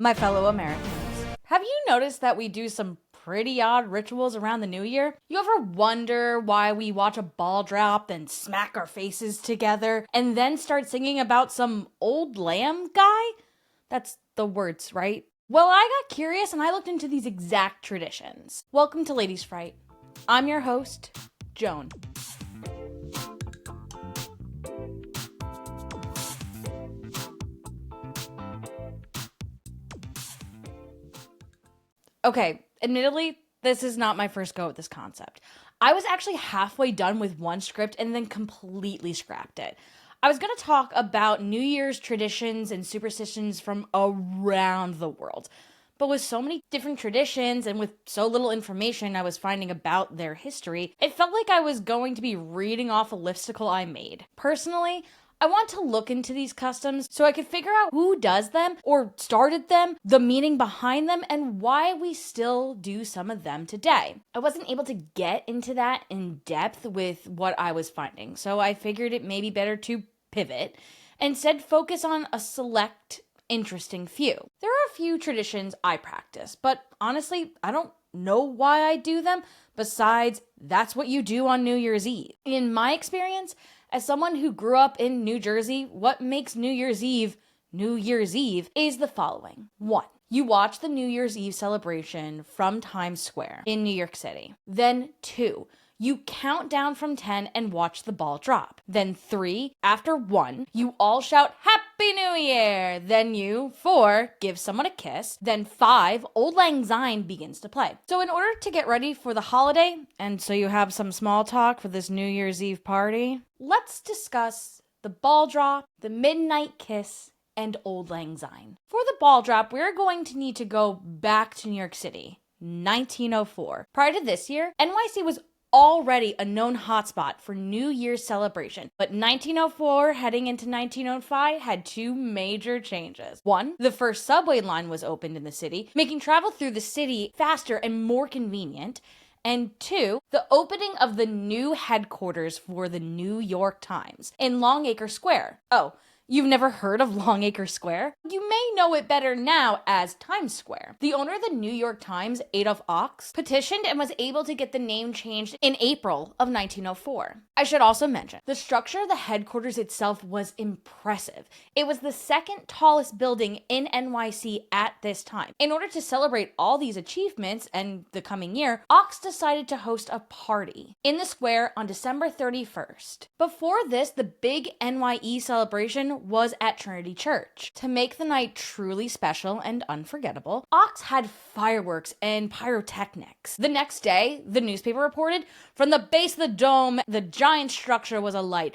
My fellow Americans, have you noticed that we do some pretty odd rituals around the new year? You ever wonder why we watch a ball drop and smack our faces together and then start singing about some old lamb guy? That's the words, right? Well, I got curious and I looked into these exact traditions. Welcome to Ladies Fright. I'm your host, Joan. Okay, admittedly, this is not my first go at this concept. I was actually halfway done with one script and then completely scrapped it. I was going to talk about New Year's traditions and superstitions from around the world. But with so many different traditions and with so little information I was finding about their history, it felt like I was going to be reading off a listicle I made. Personally, I want to look into these customs so I could figure out who does them or started them, the meaning behind them, and why we still do some of them today. I wasn't able to get into that in depth with what I was finding, so I figured it may be better to pivot and instead focus on a select interesting few. There are a few traditions I practice, but honestly, I don't know why I do them besides that's what you do on New Year's Eve. In my experience, as someone who grew up in New Jersey, what makes New Year's Eve is the following. 1. You watch the New Year's Eve celebration from Times Square in New York City. Then 2. You count down from 10 and watch the ball drop. Then 3, after 1, you all shout Happy New Year! Then 4, give someone a kiss. Then 5, Auld Lang Syne begins to play. So in order to get ready for the holiday, and so you have some small talk for this New Year's Eve party, let's discuss the ball drop, the midnight kiss, and Auld Lang Syne. For the ball drop, we're going to need to go back to New York City, 1904. Prior to this year, NYC was already a known hotspot for New Year's celebration, but 1904 heading into 1905 had 2 major changes. 1, the first subway line was opened in the city, making travel through the city faster and more convenient. And 2, the opening of the new headquarters for the New York Times in Longacre Square. Oh, you've never heard of Longacre Square? You may know it better now as Times Square. The owner of the New York Times, Adolph Ox, petitioned and was able to get the name changed in April of 1904. I should also mention, the structure of the headquarters itself was impressive. It was the second tallest building in NYC at this time. In order to celebrate all these achievements and the coming year, Ox decided to host a party in the square on December 31st. Before this, the big NYE celebration was at Trinity Church. To make the night truly special and unforgettable, Ox had fireworks and pyrotechnics. The next day, the newspaper reported, from the base of the dome, the giant structure was alight.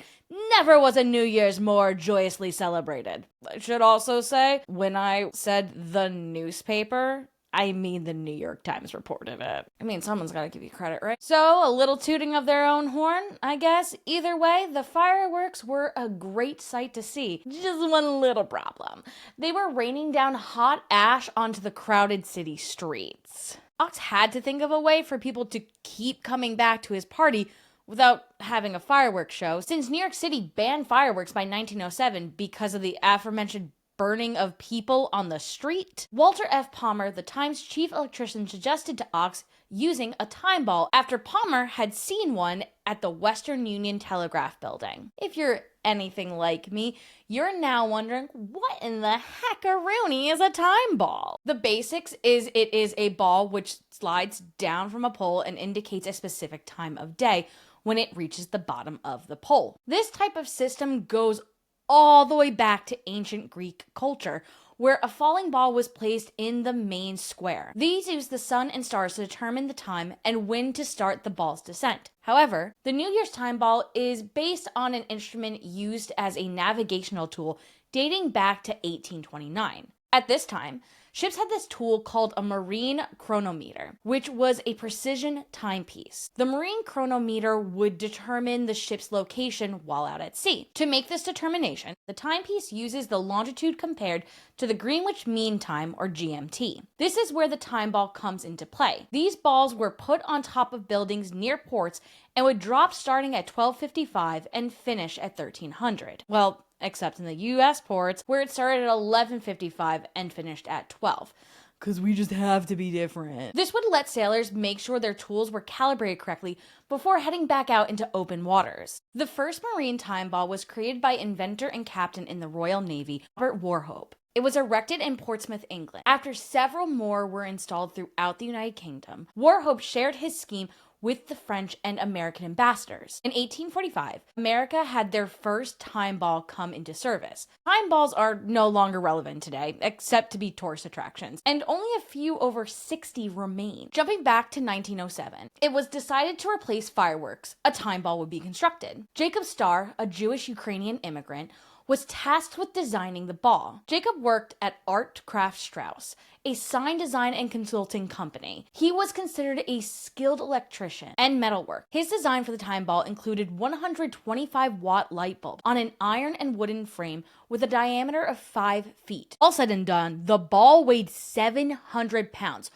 Never was a New Year's more joyously celebrated. I should also say, when I said the newspaper, I mean the New York Times reported it. I mean, someone's gotta give you credit, right? So, a little tooting of their own horn, I guess. Either way, the fireworks were a great sight to see. Just one little problem. They were raining down hot ash onto the crowded city streets. Ox had to think of a way for people to keep coming back to his party without having a fireworks show, since New York City banned fireworks by 1907 because of the aforementioned burning of people on the street. Walter F. Palmer, the Times chief electrician, suggested to Ox using a time ball after Palmer had seen one at the Western Union Telegraph Building. If you're anything like me, you're now wondering, what in the heckaroonie is a time ball? The basics is it is a ball which slides down from a pole and indicates a specific time of day when it reaches the bottom of the pole. This type of system goes all the way back to ancient Greek culture, where a falling ball was placed in the main square. These used the sun and stars to determine the time and when to start the ball's descent. However, the New Year's time ball is based on an instrument used as a navigational tool dating back to 1829. At this time, ships had this tool called a marine chronometer, which was a precision timepiece. The marine chronometer would determine the ship's location while out at sea. To make this determination, the timepiece uses the longitude compared to the Greenwich Mean Time, or GMT. This is where the time ball comes into play. These balls were put on top of buildings near ports and would drop starting at 12:55 and finish at 1300. Well, except in the US ports, where it started at 11:55 and finished at 12. Because we just have to be different. This would let sailors make sure their tools were calibrated correctly before heading back out into open waters. The first marine time ball was created by inventor and captain in the Royal Navy, Robert Warhope. It was erected in Portsmouth, England. After several more were installed throughout the United Kingdom, Warhope shared his scheme with the French and American ambassadors. In 1845, America had their first time ball come into service. Time balls are no longer relevant today, except to be tourist attractions, and only a few over 60 remain. Jumping back to 1907, it was decided to replace fireworks. A time ball would be constructed. Jacob Starr, a Jewish Ukrainian immigrant, was tasked with designing the ball. Jacob worked at Art Craft Strauss, a sign design and consulting company. He was considered a skilled electrician and metalworker. His design for the time ball included 125-watt light bulb on an iron and wooden frame with a diameter of 5 feet. All said and done, the ball weighed 700 pounds,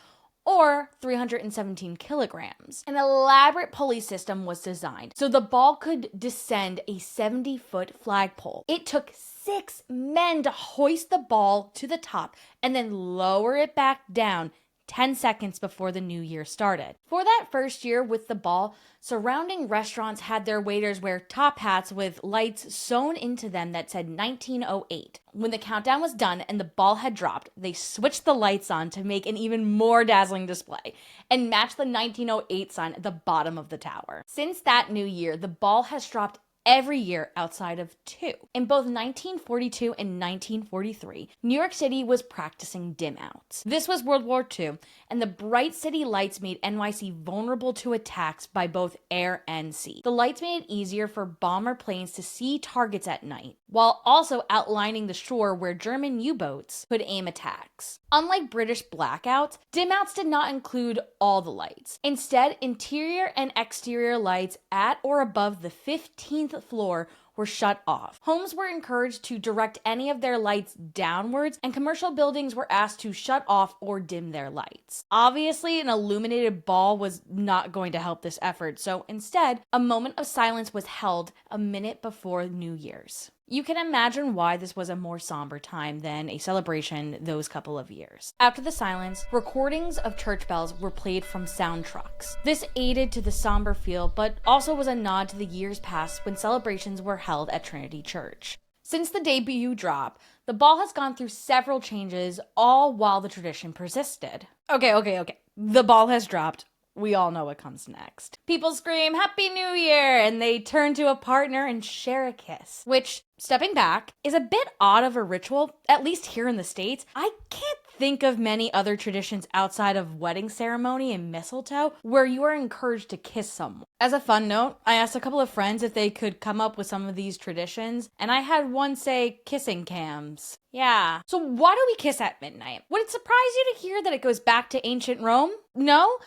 or 317 kilograms. An elaborate pulley system was designed so the ball could descend a 70-foot flagpole. It took 6 men to hoist the ball to the top and then lower it back down 10 seconds before the new year started. For that first year with the ball, surrounding restaurants had their waiters wear top hats with lights sewn into them that said 1908. When the countdown was done and the ball had dropped, they switched the lights on to make an even more dazzling display and match the 1908 sign at the bottom of the tower. Since that new year, the ball has dropped every year outside of 2. In both 1942 and 1943, New York City was practicing dim outs. This was World War II, and the bright city lights made NYC vulnerable to attacks by both air and sea. The lights made it easier for bomber planes to see targets at night, while also outlining the shore where German U-boats could aim attacks. Unlike British blackouts, dim outs did not include all the lights. Instead, interior and exterior lights at or above the 15th floor were shut off. Homes were encouraged to direct any of their lights downwards, and commercial buildings were asked to shut off or dim their lights. Obviously, an illuminated ball was not going to help this effort, so instead, a moment of silence was held a minute before New Year's. You can imagine why this was a more somber time than a celebration those couple of years. After the silence, recordings of church bells were played from sound trucks. This aided to the somber feel, but also was a nod to the years past when celebrations were held at Trinity Church. Since the debut drop, the ball has gone through several changes, all while the tradition persisted. Okay. The ball has dropped. We all know what comes next. People scream, "Happy New Year!" and they turn to a partner and share a kiss, which, stepping back, is a bit odd of a ritual, at least here in the States. I can't think of many other traditions outside of wedding ceremony and mistletoe where you are encouraged to kiss someone. As a fun note, I asked a couple of friends if they could come up with some of these traditions, and I had one say kissing cams. Yeah. So why do we kiss at midnight? Would it surprise you to hear that it goes back to ancient Rome? No?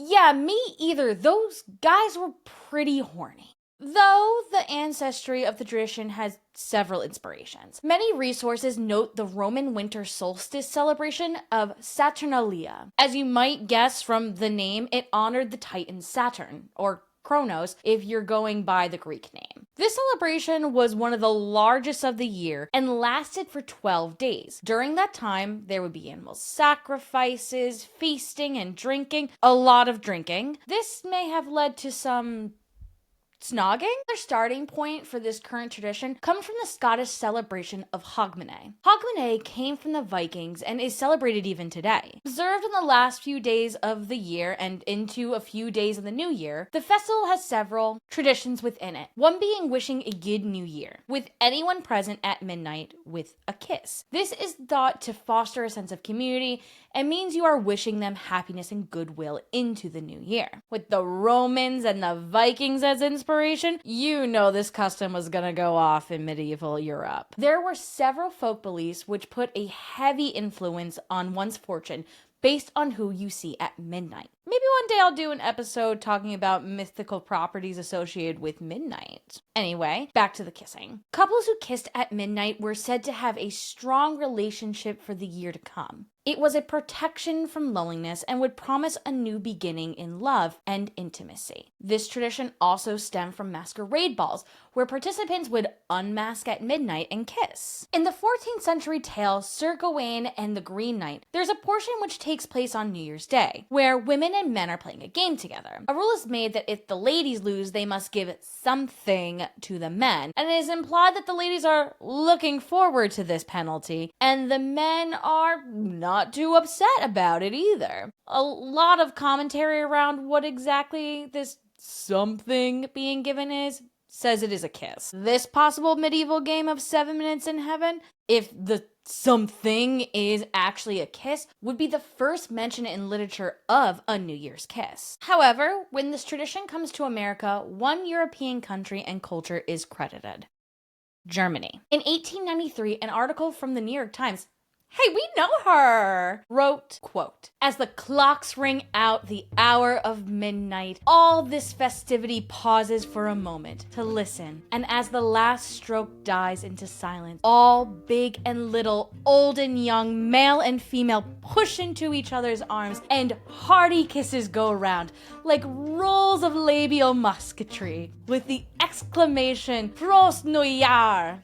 Yeah, me either. Those guys were pretty horny. Though the ancestry of the tradition has several inspirations. Many resources note the Roman winter solstice celebration of Saturnalia. As you might guess from the name, it honored the titan Saturn, or Kronos, if you're going by the Greek name. This celebration was one of the largest of the year and lasted for 12 days. During that time, there would be animal sacrifices, feasting, and drinking. A lot of drinking. This may have led to some snogging. The starting point for this current tradition comes from the Scottish celebration of Hogmanay. Hogmanay came from the Vikings and is celebrated even today. Observed in the last few days of the year and into a few days of the new year, the festival has several traditions within it. One being wishing a good new year, with anyone present at midnight with a kiss. This is thought to foster a sense of community and means you are wishing them happiness and goodwill into the new year. With the Romans and the Vikings as inspiration, you know this custom was gonna go off in medieval Europe. There were several folk beliefs which put a heavy influence on one's fortune based on who you see at midnight. Maybe one day I'll do an episode talking about mythical properties associated with midnight. Anyway, back to the kissing. Couples who kissed at midnight were said to have a strong relationship for the year to come. It was a protection from loneliness and would promise a new beginning in love and intimacy. This tradition also stemmed from masquerade balls, where participants would unmask at midnight and kiss. In the 14th century tale Sir Gawain and the Green Knight, there's a portion which takes place on New Year's Day, where women and men are playing a game together. A rule is made that if the ladies lose, they must give something to the men, and it is implied that the ladies are looking forward to this penalty, and the men are not too upset about it either. A lot of commentary around what exactly this something being given is says it is a kiss. This possible medieval game of 7 minutes in heaven, if the something is actually a kiss, would be the first mention in literature of a New Year's kiss. However, when this tradition comes to America, one European country and culture is credited: Germany. In 1893, an article from the New York Times, "Hey, we know her," wrote, quote, "As the clocks ring out the hour of midnight, all this festivity pauses for a moment to listen, and as the last stroke dies into silence, all big and little, old and young, male and female push into each other's arms, and hearty kisses go around, like rolls of labial musketry, with the exclamation, 'Prost Neujahr!'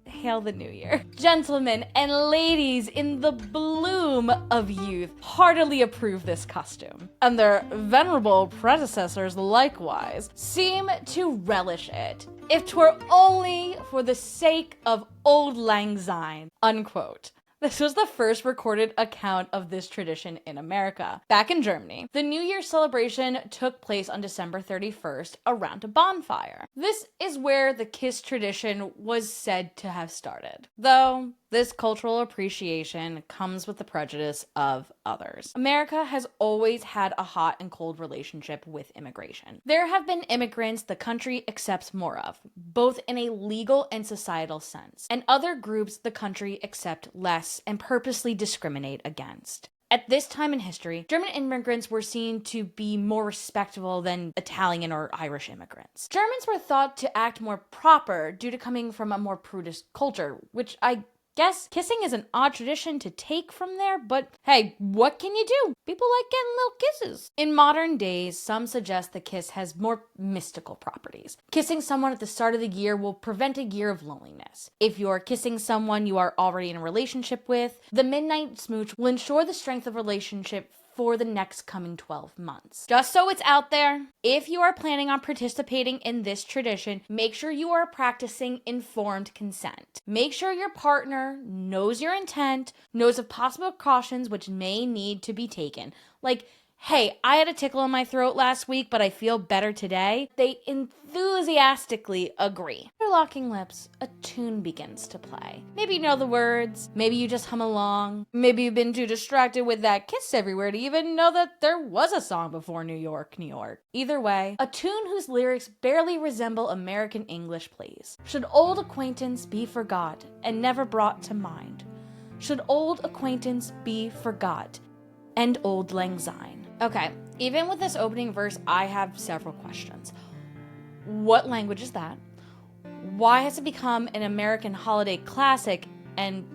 Hail the New Year." Gentlemen and ladies in the bloom of youth heartily approve this custom, and their venerable predecessors likewise seem to relish it, if 'twere only for the sake of Auld Lang Syne, unquote. This was the first recorded account of this tradition in America. Back in Germany, the New Year celebration took place on December 31st around a bonfire. This is where the kiss tradition was said to have started, though this cultural appreciation comes with the prejudice of others. America has always had a hot and cold relationship with immigration. There have been immigrants the country accepts more of, both in a legal and societal sense, and other groups the country accepts less and purposely discriminate against. At this time in history, German immigrants were seen to be more respectable than Italian or Irish immigrants. Germans were thought to act more proper due to coming from a more prudish culture, which I guess kissing is an odd tradition to take from there, but hey, what can you do? People like getting little kisses. In modern days, some suggest the kiss has more mystical properties. Kissing someone at the start of the year will prevent a year of loneliness. If you're kissing someone you are already in a relationship with, the midnight smooch will ensure the strength of relationship for the next coming 12 months. Just so it's out there, if you are planning on participating in this tradition, make sure you are practicing informed consent. Make sure your partner knows your intent, knows of possible precautions which may need to be taken. Like, hey, I had a tickle in my throat last week, but I feel better today. They enthusiastically agree. After locking lips, a tune begins to play. Maybe you know the words, maybe you just hum along, maybe you've been too distracted with that kiss everywhere to even know that there was a song before New York, New York. Either way, a tune whose lyrics barely resemble American English plays. Should old acquaintance be forgot and never brought to mind? Should old acquaintance be forgot and Auld Lang Syne? Okay, even with this opening verse, I have several questions. What language is that? Why has it become an American holiday classic? And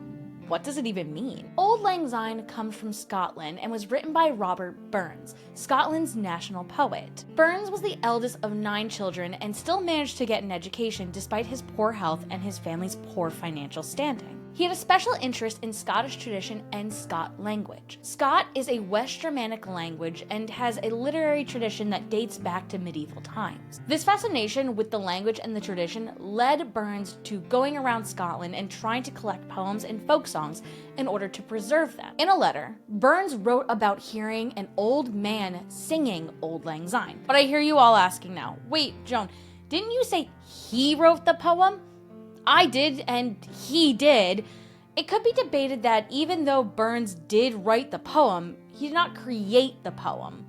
what does it even mean? Auld Lang Syne comes from Scotland and was written by Robert Burns, Scotland's national poet. Burns was the eldest of 9 children and still managed to get an education despite his poor health and his family's poor financial standing. He had a special interest in Scottish tradition and Scot language. Scot is a West Germanic language and has a literary tradition that dates back to medieval times. This fascination with the language and the tradition led Burns to going around Scotland and trying to collect poems and folk songs in order to preserve them. In a letter, Burns wrote about hearing an old man singing Auld Lang Syne. But I hear you all asking now, wait, Joan, didn't you say he wrote the poem? I did, and he did. It could be debated that even though Burns did write the poem, he did not create the poem.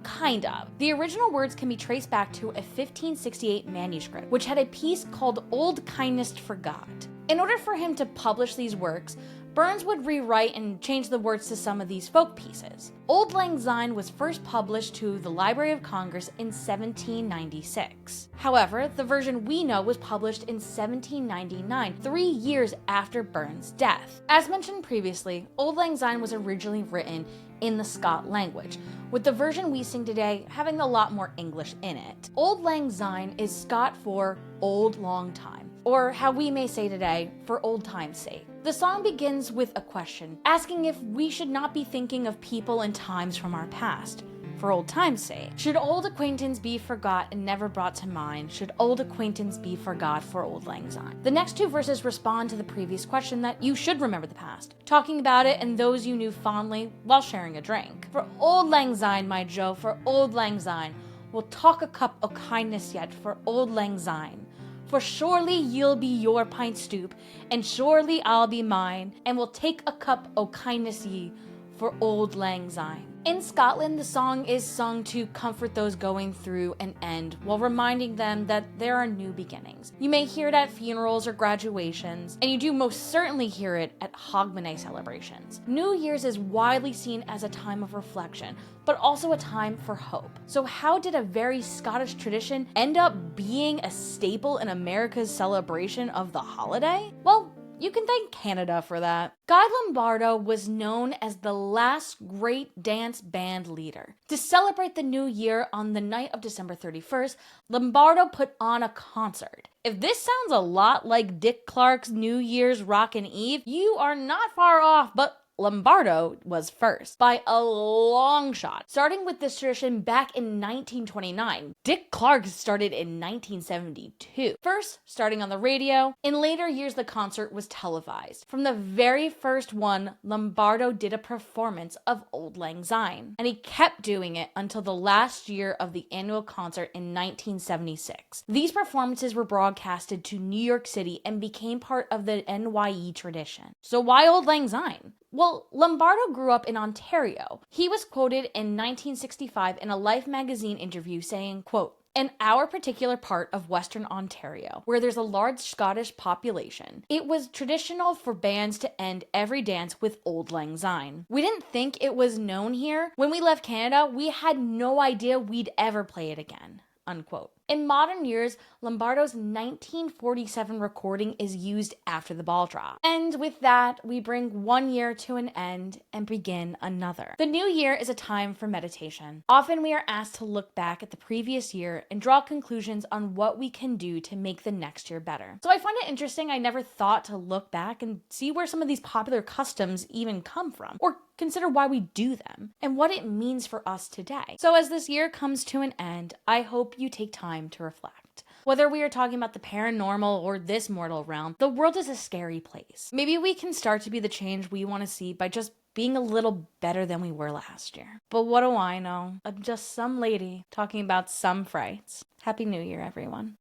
Kind of. The original words can be traced back to a 1568 manuscript, which had a piece called Old Kindness Forgot. In order for him to publish these works, Burns would rewrite and change the words to some of these folk pieces. Auld Lang Syne was first published to the Library of Congress in 1796. However, the version we know was published in 1799, 3 years after Burns' death. As mentioned previously, Auld Lang Syne was originally written in the Scot language, with the version we sing today having a lot more English in it. Auld Lang Syne is Scot for old long time, or how we may say today, for old time's sake. The song begins with a question, asking if we should not be thinking of people and times from our past, for old time's sake. Should old acquaintance be forgot and never brought to mind? Should old acquaintance be forgot for Auld Lang Syne? The next two verses respond to the previous question that you should remember the past, talking about it and those you knew fondly while sharing a drink. For Auld Lang Syne, my Joe, for Auld Lang Syne, we'll talk a cup o' kindness yet for Auld Lang Syne. For surely you'll be your pint stoop, and surely I'll be mine, and we'll take a cup o' kindness ye for Auld Lang Syne. In Scotland, the song is sung to comfort those going through an end while reminding them that there are new beginnings. You may hear it at funerals or graduations, and you do most certainly hear it at Hogmanay celebrations. New Year's is widely seen as a time of reflection, but also a time for hope. So how did a very Scottish tradition end up being a staple in America's celebration of the holiday? Well, you can thank Canada for that. Guy Lombardo was known as the last great dance band leader. To celebrate the new year on the night of December 31st, Lombardo put on a concert. If this sounds a lot like Dick Clark's New Year's Rockin' Eve, you are not far off, but Lombardo was first by a long shot. Starting with this tradition back in 1929, Dick Clark started in 1972. First, starting on the radio. In later years, the concert was televised. From the very first one, Lombardo did a performance of Auld Lang Syne, and he kept doing it until the last year of the annual concert in 1976. These performances were broadcasted to New York City and became part of the NYE tradition. So why Auld Lang Syne? Well, Lombardo grew up in Ontario. He was quoted in 1965 in a Life magazine interview saying, quote, "In our particular part of Western Ontario, where there's a large Scottish population, it was traditional for bands to end every dance with Auld Lang Syne. We didn't think it was known here. When we left Canada, we had no idea we'd ever play it again." Unquote. In modern years, Lombardo's 1947 recording is used after the ball drop. And with that, we bring one year to an end and begin another. The new year is a time for meditation. Often we are asked to look back at the previous year and draw conclusions on what we can do to make the next year better. So I find it interesting. I never thought to look back and see where some of these popular customs even come from, or consider why we do them and what it means for us today. So as this year comes to an end, I hope you take time to reflect. Whether we are talking about the paranormal or this mortal realm, the world is a scary place. Maybe we can start to be the change we want to see by just being a little better than we were last year. But what do I know? I'm just some lady talking about some frights. Happy New Year, everyone.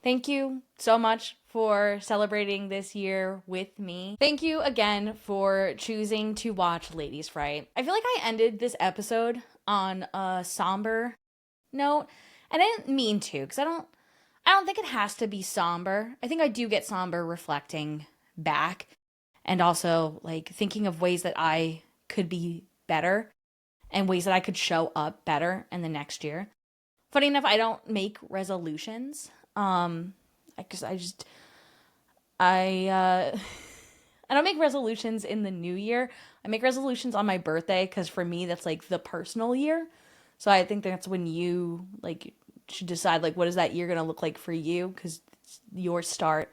Thank you so much for celebrating this year with me. Thank you again for choosing to watch Ladies Fright. I feel like I ended this episode on a somber note, and I didn't mean to, because I don't think it has to be somber. I think I do get somber reflecting back and also like thinking of ways that I could be better and ways that I could show up better in the next year. Funny enough, I don't make resolutions. Because I don't make resolutions in the new year. I make resolutions on my birthday because for me that's like the personal year. So I think that's when you like should decide like what is that year gonna look like for you because it's your start.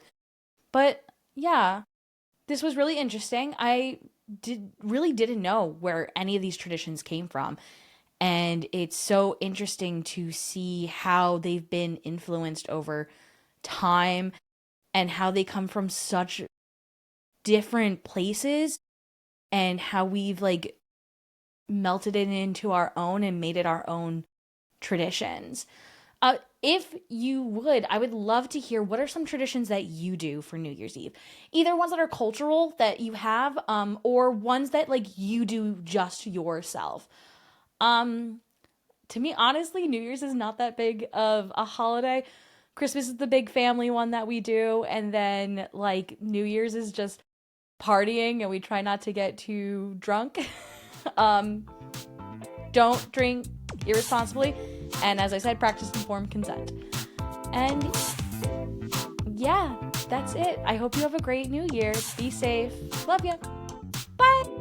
But yeah, this was really interesting. I really didn't know where any of these traditions came from. And it's so interesting to see how they've been influenced over time and how they come from such different places and how we've like melted it into our own and made it our own traditions. If you would, I would love to hear what are some traditions that you do for New Year's Eve. Either ones that are cultural that you have, or ones that like you do just yourself. To me, honestly, New Year's is not that big of a holiday. Christmas is the big family one that we do. And then like New Year's is just partying and we try not to get too drunk. Don't drink irresponsibly. And as I said, practice informed consent. And yeah, that's it. I hope you have a great new year. Be safe. Love ya. Bye.